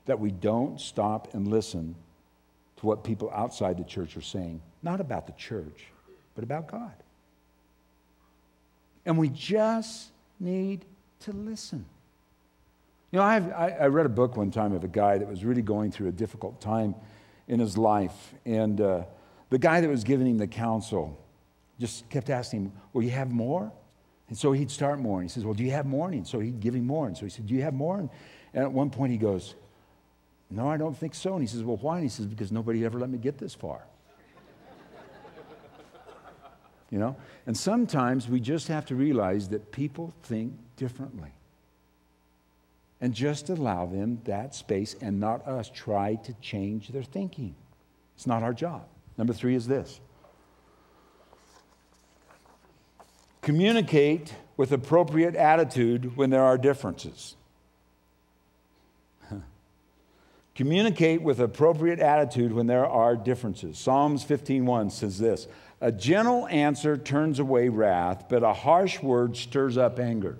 that we don't stop and listen to what people outside the church are saying, not about the church, but about God. And we just need to listen. You know, I read a book one time of a guy that was really going through a difficult time in his life. And the guy that was giving him the counsel just kept asking him, well, you have more? And so he'd start more. And he says, well, do you have more? And so he'd give him more. And so he said, do you have more? And at one point he goes, no, I don't think so. And he says, well, why? And he says, because nobody ever let me get this far. You know? And sometimes we just have to realize that people think differently. And just allow them that space and not us try to change their thinking. It's not our job. Number 3 is this. Communicate with appropriate attitude when there are differences. Communicate with appropriate attitude when there are differences. Psalms 15:1 says this, a gentle answer turns away wrath, but a harsh word stirs up anger.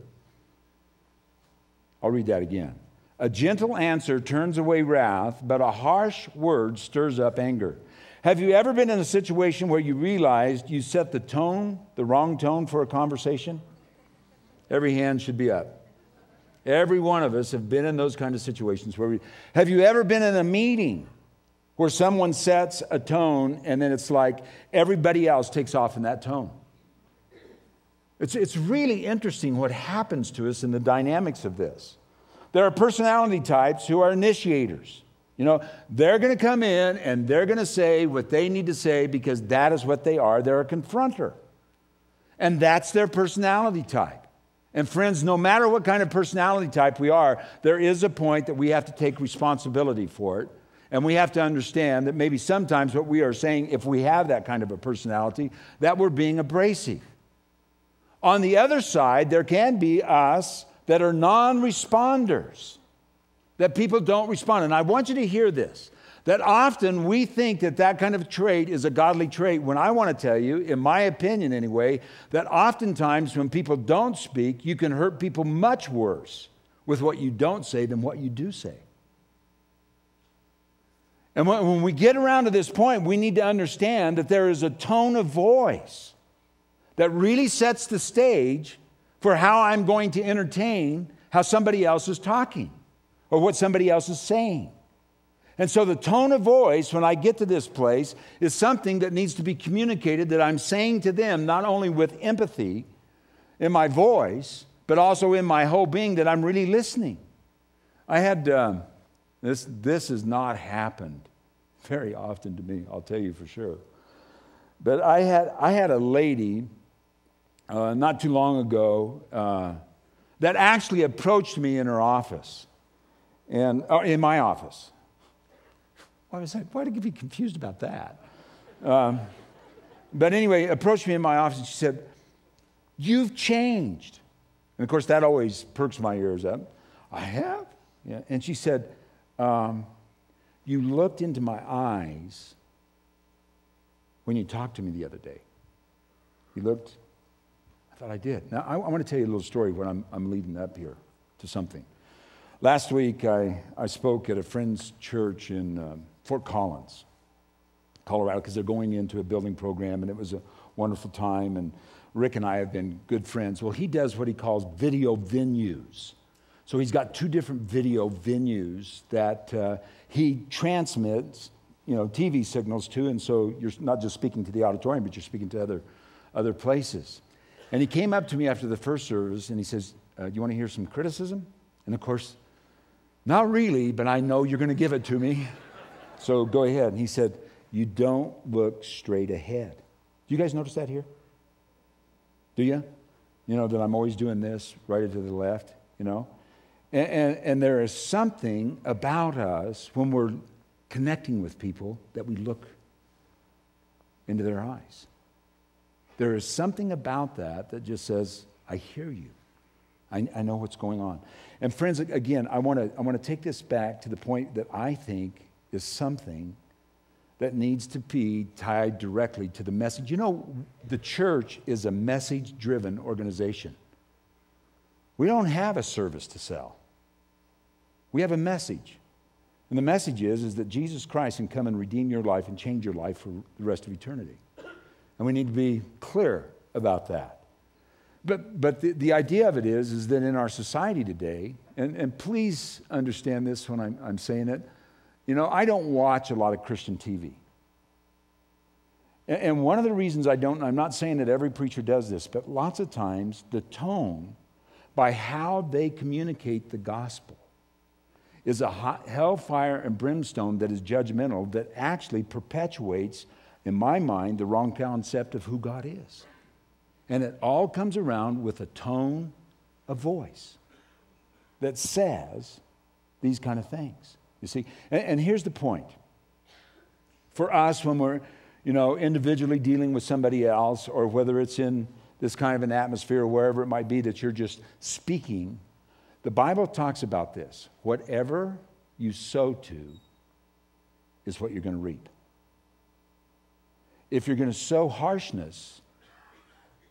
I'll read that again. A gentle answer turns away wrath, but a harsh word stirs up anger. Have you ever been in a situation where you realized you set the tone, the wrong tone for a conversation? Every hand should be up. Every one of us have been in those kind of situations have you ever been in a meeting where someone sets a tone and then it's like everybody else takes off in that tone? It's really interesting what happens to us in the dynamics of this. There are personality types who are initiators. You know, they're going to come in and they're going to say what they need to say because that is what they are. They're a confronter. And that's their personality type. And friends, no matter what kind of personality type we are, there is a point that we have to take responsibility for it. And we have to understand that maybe sometimes what we are saying, if we have that kind of a personality, that we're being abrasive. On the other side, there can be us that are non-responders, that people don't respond. And I want you to hear this, that often we think that that kind of trait is a godly trait, when I want to tell you, in my opinion anyway, that oftentimes when people don't speak, you can hurt people much worse with what you don't say than what you do say. And when we get around to this point, we need to understand that there is a tone of voice that really sets the stage for how I'm going to entertain how somebody else is talking or what somebody else is saying. And so the tone of voice, when I get to this place, is something that needs to be communicated, that I'm saying to them, not only with empathy in my voice, but also in my whole being, that I'm really listening. I had, this has not happened very often to me, I'll tell you for sure. But I had a lady not too long ago that actually approached me in her office, and in my office. Why did you be confused about that? But anyway, approached me in my office and she said, "You've changed." And of course, that always perks my ears up. I have? Yeah. And she said, "You looked into my eyes when you talked to me the other day." You looked? I thought I did. Now, I want to tell you a little story when I'm leading up here to something. Last week, I spoke at a friend's church in Fort Collins, Colorado, because they're going into a building program, and it was a wonderful time, and Rick and I have been good friends. Well, he does what he calls video venues. So he's got 2 different video venues that he transmits, TV signals to, and so you're not just speaking to the auditorium, but you're speaking to other places. And he came up to me after the first service, and he says, "Do you want to hear some criticism?" And of course, not really, but I know you're going to give it to me. So go ahead. And he said, "You don't look straight ahead." Do you guys notice that here? Do you? That I'm always doing this, right to the left, And there is something about us when we're connecting with people that we look into their eyes. There is something about that just says, "I hear you. I know what's going on." And friends, again, I want to take this back to the point that I think is something that needs to be tied directly to the message. The church is a message-driven organization. We don't have a service to sell. We have a message. And the message is that Jesus Christ can come and redeem your life and change your life for the rest of eternity. And we need to be clear about that. But the idea of it is that in our society today, and please understand this when I'm saying it, I don't watch a lot of Christian TV. And one of the reasons I don't, I'm not saying that every preacher does this, but lots of times the tone by how they communicate the gospel is a hellfire and brimstone that is judgmental, that actually perpetuates, in my mind, the wrong concept of who God is. And it all comes around with a tone of voice that says these kind of things. You see? And here's the point. For us, when we're, individually dealing with somebody else, or whether it's in this kind of an atmosphere or wherever it might be that you're just speaking, the Bible talks about this. Whatever you sow to is what you're going to reap. If you're going to sow harshness,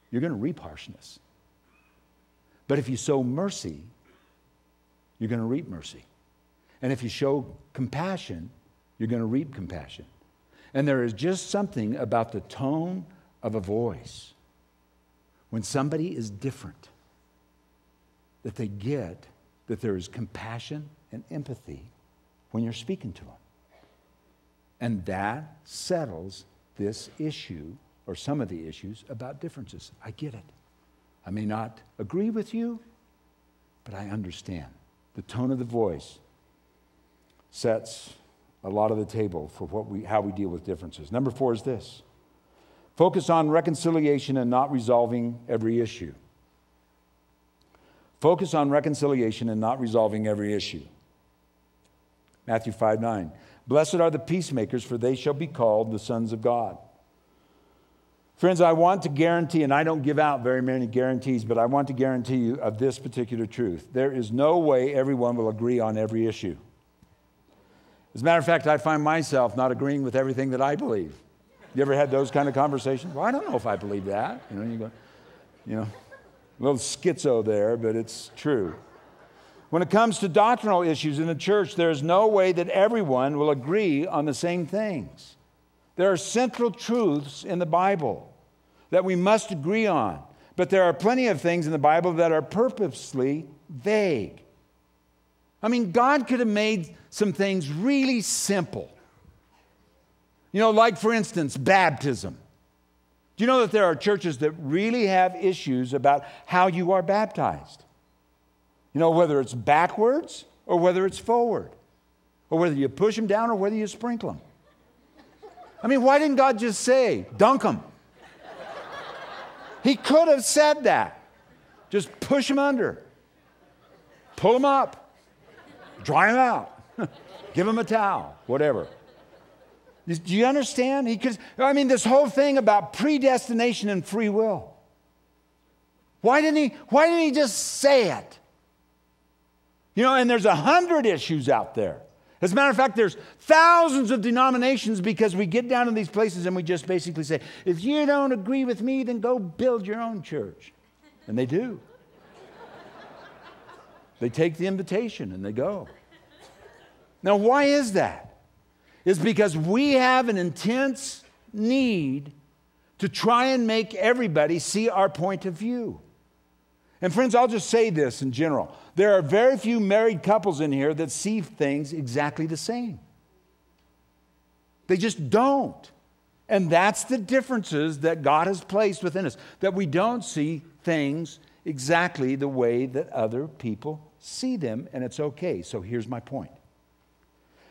you're going to reap harshness. But if you sow mercy, you're going to reap mercy. And if you show compassion, you're going to reap compassion. And there is just something about the tone of a voice when somebody is different, that they get that there is compassion and empathy when you're speaking to them. And that settles this issue, or some of the issues, about differences. I get it. I may not agree with you, but I understand. The tone of the voice sets a lot of the table for how we deal with differences. Number 4 is this. Focus on reconciliation and not resolving every issue. Focus on reconciliation and not resolving every issue. Matthew 5:9. Blessed are the peacemakers, for they shall be called the sons of God. Friends, I want to guarantee, and I don't give out very many guarantees, but I want to guarantee you of this particular truth. There is no way everyone will agree on every issue. As a matter of fact, I find myself not agreeing with everything that I believe. You ever had those kind of conversations? Well, I don't know if I believe that. You go, a little schizo there, but it's true. When it comes to doctrinal issues in the church, there's no way that everyone will agree on the same things. There are central truths in the Bible that we must agree on, but there are plenty of things in the Bible that are purposely vague. I mean, God could have made some things really simple. Like, for instance, baptism. Do you know that there are churches that really have issues about how you are baptized? Whether it's backwards or whether it's forward, or whether you push them down or whether you sprinkle them. I mean, why didn't God just say, dunk them? He could have said that. Just push them under. Pull them up. Dry them out. Give them a towel. Whatever. Do you understand? This whole thing about predestination and free will. Why didn't he just say it? And there's 100 issues out there. As a matter of fact, there's thousands of denominations, because we get down to these places and we just basically say, if you don't agree with me, then go build your own church. And they do. They take the invitation and they go. Now, why is that? It's because we have an intense need to try and make everybody see our point of view. And friends, I'll just say this in general. There are very few married couples in here that see things exactly the same. They just don't. And that's the differences that God has placed within us, that we don't see things exactly the way that other people see them, and it's okay. So here's my point.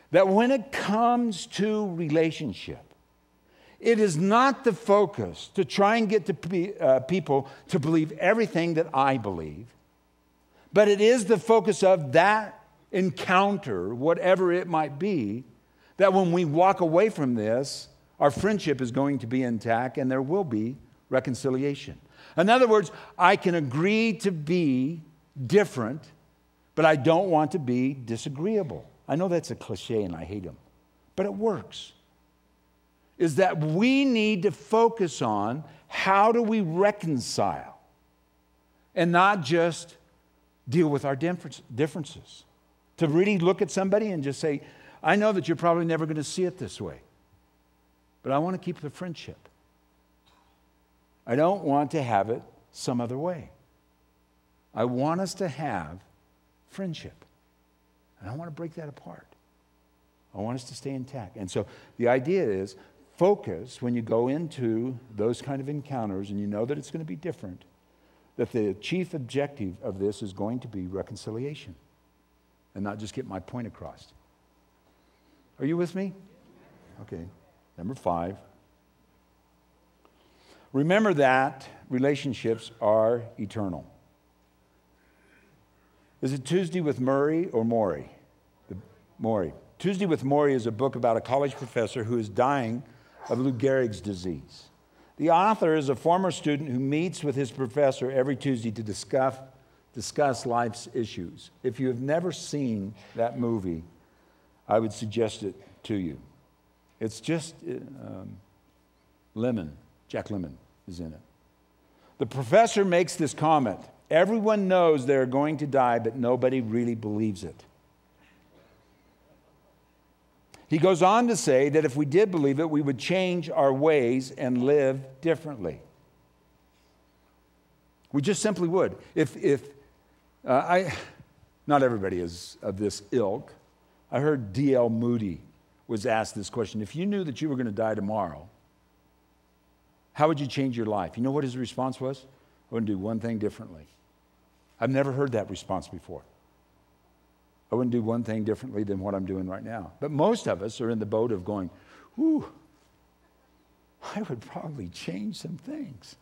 That when it comes to relationship, it is not the focus to try and get people to believe everything that I believe, but it is the focus of that encounter, whatever it might be, that when we walk away from this, our friendship is going to be intact and there will be reconciliation. In other words, I can agree to be different, but I don't want to be disagreeable. I know that's a cliche and I hate them, but it works. Is that we need to focus on how do we reconcile and not just deal with our differences. To really look at somebody and just say, I know that you're probably never going to see it this way, but I want to keep the friendship. I don't want to have it some other way. I want us to have friendship. I don't want to break that apart. I want us to stay intact. And so the idea is focus when you go into those kind of encounters and you know that it's going to be different, that the chief objective of this is going to be reconciliation and not just get my point across. Are you with me? Okay. Number 5. Remember that relationships are eternal. Is it Tuesday with Murray or Maury? Maury. Tuesday with Maury is a book about a college professor who is dying of Lou Gehrig's disease. The author is a former student who meets with his professor every Tuesday to discuss life's issues. If you have never seen that movie, I would suggest it to you. It's just Jack Lemmon is in it. The professor makes this comment: everyone knows they're going to die, but nobody really believes it. He goes on to say that if we did believe it, we would change our ways and live differently. We just simply would. Not everybody is of this ilk. I heard D.L. Moody was asked this question: if you knew that you were going to die tomorrow, how would you change your life? You know what his response was? I wouldn't do one thing differently. I've never heard that response before. I wouldn't do one thing differently than what I'm doing right now. But most of us are in the boat of going, ooh, I would probably change some things.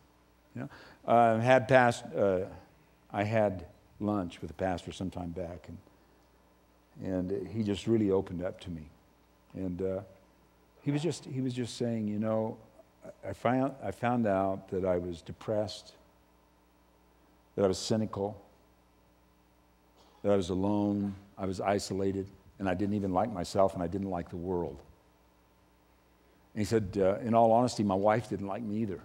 You know, I had lunch with a pastor some time back, and he just really opened up to me. And he was just saying, you know, I found out that I was depressed, that I was cynical, that I was alone, I was isolated, and I didn't even like myself, and I didn't like the world. And he said, in all honesty, my wife didn't like me either.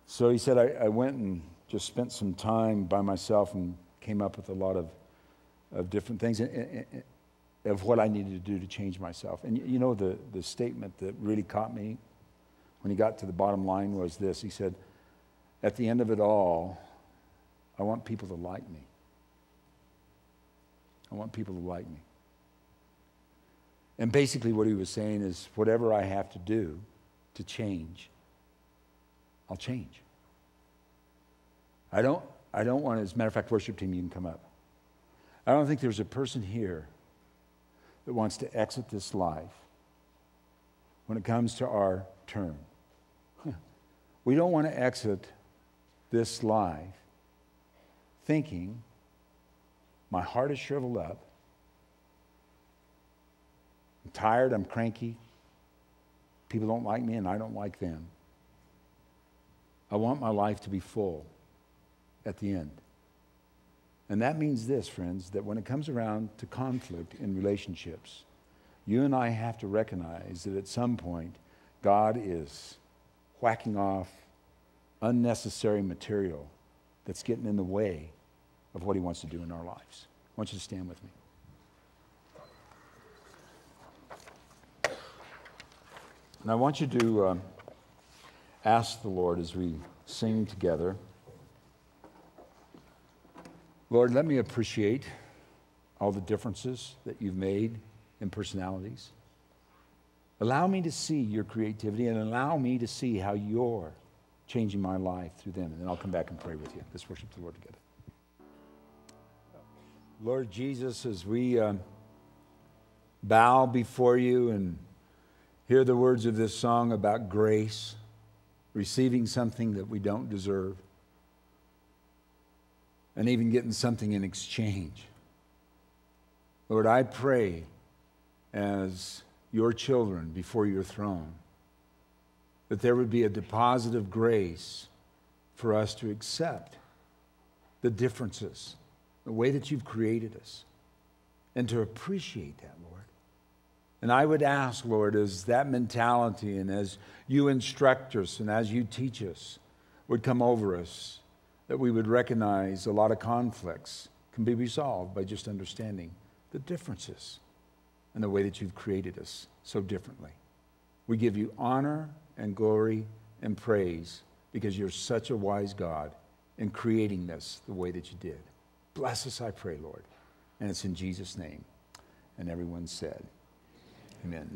So he said, I went and just spent some time by myself and came up with a lot of different things of what I needed to do to change myself. And you know, the statement that really caught me when he got to the bottom line was this. He said, at the end of it all, I want people to like me. I want people to like me. And basically what he was saying is, whatever I have to do to change, I'll change. I don't want, as a matter of fact, worship team, you can come up. I don't think there's a person here that wants to exit this life when it comes to our turn. We don't want to exit this life thinking, my heart is shriveled up, I'm tired, I'm cranky, people don't like me and I don't like them. I want my life to be full at the end. And that means this, friends, that when it comes around to conflict in relationships, you and I have to recognize that at some point, God is whacking off unnecessary material that's getting in the way of what he wants to do in our lives. I want you to stand with me. And I want you to ask the Lord as we sing together, Lord, let me appreciate all the differences that you've made in personalities. Allow me to see your creativity and allow me to see how you're changing my life through them. And then I'll come back and pray with you. Let's worship the Lord together. Lord Jesus, as we bow before you and hear the words of this song about grace, receiving something that we don't deserve, and even getting something in exchange. Lord, I pray as your children before your throne that there would be a deposit of grace for us to accept the differences, the way that you've created us, and to appreciate that, Lord. And I would ask, Lord, as that mentality and as you instruct us and as you teach us would come over us, that we would recognize a lot of conflicts can be resolved by just understanding the differences and the way that you've created us so differently. We give you honor and glory and praise because you're such a wise God in creating this the way that you did. Bless us, I pray, Lord. And it's in Jesus' name. And everyone said, amen.